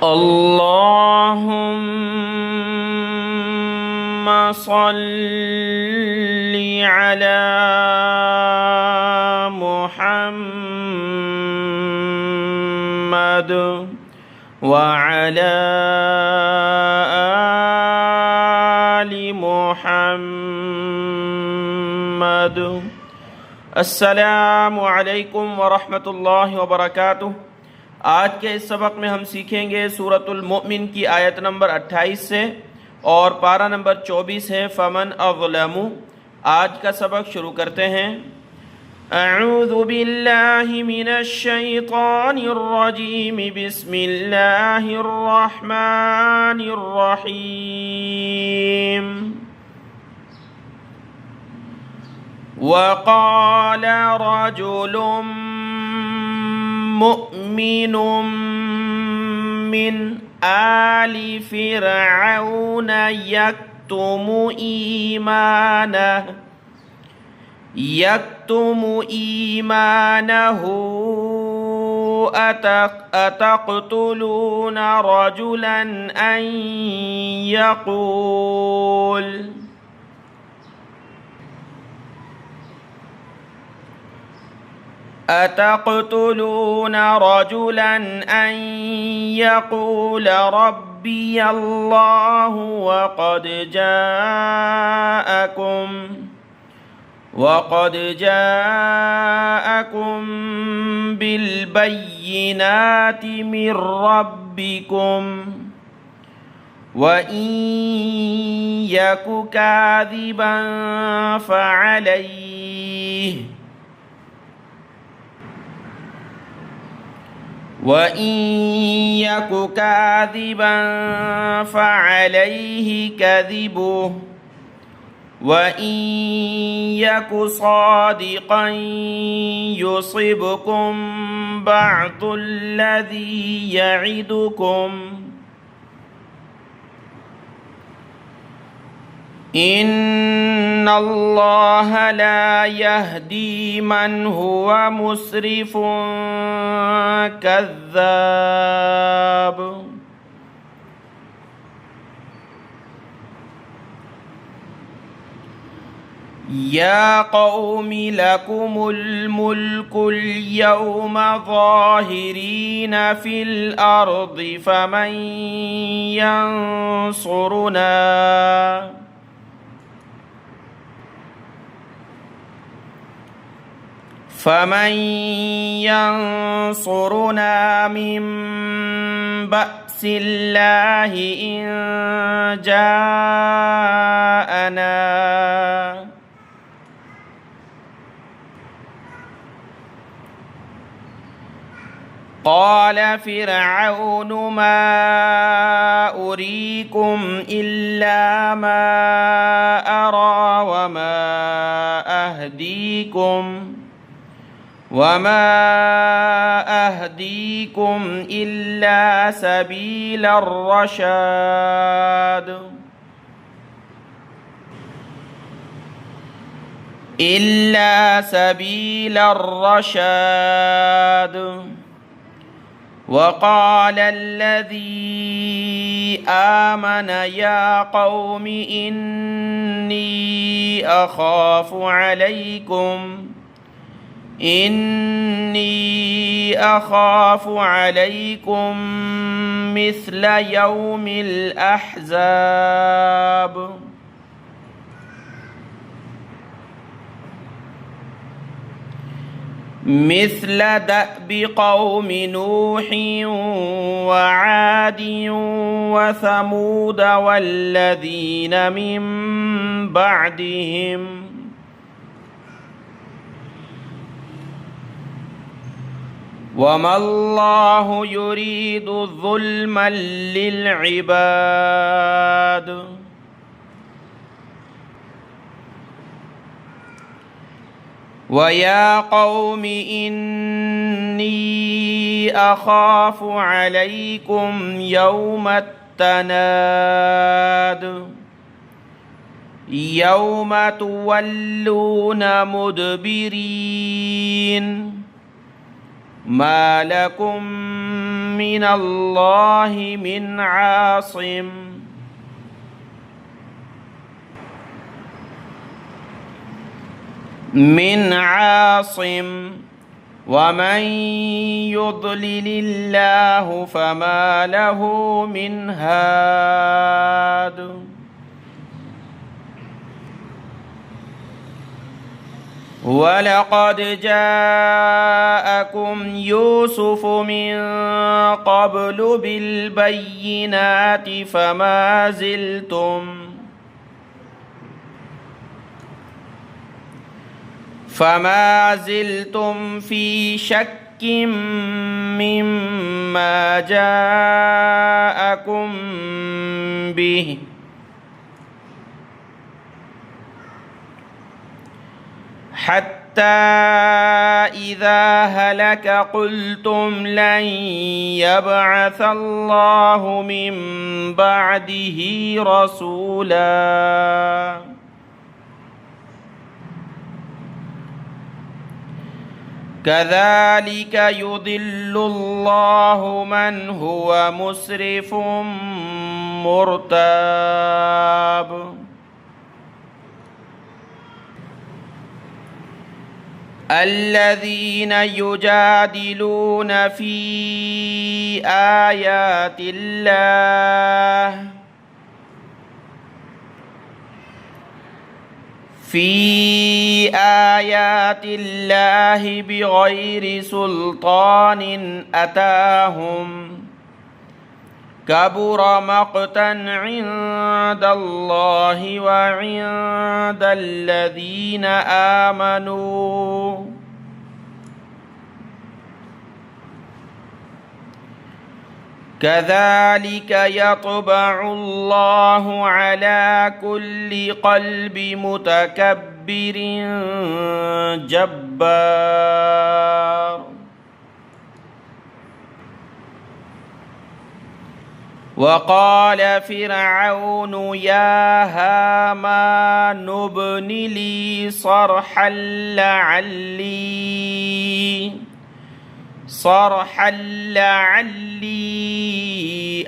اللهم صل على محمد وعلى آل محمد। अस्सलामु अलैकुम वरहमतुल्लाहि वबरकातुह। आज के इस सबक में हम सीखेंगे सूरतुल मोमिन की आयत नंबर 28 से और पारा नंबर 24 है फमन अज़लमु। आज का सबक शुरू करते हैं। अऊज़ु बिल्लाहि मिनश शैतानिर रजीम, बिस्मिल्लाहिर रहमानिर रहीम। वक़ाल रजुलुम मुअमिनुम मिन आलि फ़िरऔन यक्तुमु ईमानहु अतक़्तुलून रजुलन अन यक़ूल रब्बी अल्लाह वक़द जाअकुम बिलबय्यिनाति मिर रब्बिकुम व इन यकु काज़िबन फ़अलैहि कज़िबुहु व इन यकु सादिक़न युसिबकुम बअदुल्लज़ी यइदुकुम इन्नल्लाह ला यहदी मन हुवा मुस्रिफुन कज़्ज़ाब। या कौमि लकुमुल मुल्कुल यौमा ज़ाहिरीन फ़िल अर्ज़ि फमन यंसुरुना मिन बअसिल्लाहि इन जाअना। क़ाल फ़िरऔनु मा उरीकुम इल्ला मा अरा वमा अहदीकुम इल्ला सबीलर रशाद। वक़ाल अल्लज़ी आमन या क़ौमि इन्नी अख़ाफ़ु अलैकुम मिस्ल यौमिल अहज़ाब। मिस्ल दअबि क़ौमि नूहिन व आदिन व समूद वल्लज़ीन मिन बअदिहिम वमल्लाहु युरीदु ज़ुल्मन लिलइबाद। वया कौमि इन्नी अख़ाफ़ु अलैकुम यौमत तनाद यौम तुवल्लून मुदबिरीन ما لكم من الله من عاصم ومن يضلل الله فما له من هاد ولقد جاءكم يوسف من قبل بالبينات فما زلتم في شك مما جاءكم به حتى إذا هلك قلتم لن يبعث الله من بعده رسولا كذلك يضل الله من هو مسرف مرتاب الذين يجادلون في آيات الله بغير سلطان أتاهم كبر مقتا عند الله وعند الذين آمنوا كذلك يطبع الله على كل قلب متكبر جبار وقال فرعون يا هامان ابن لي صرحا لعلي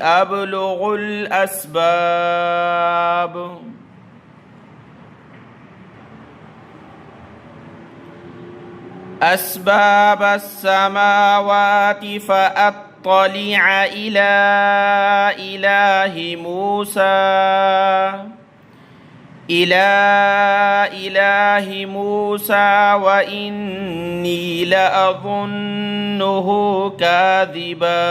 أبلغ أسباب السماوات فأطلع إلى إله موسى وإني لأظنه كاذبا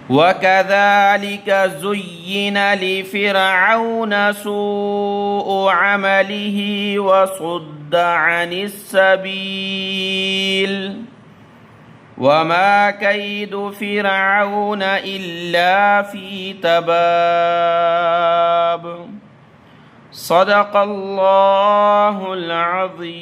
وكذلك زين لفرعون سوء عمله وصد عن السبيل وما كيد فرعون إلا في تباب صدق الله العظيم.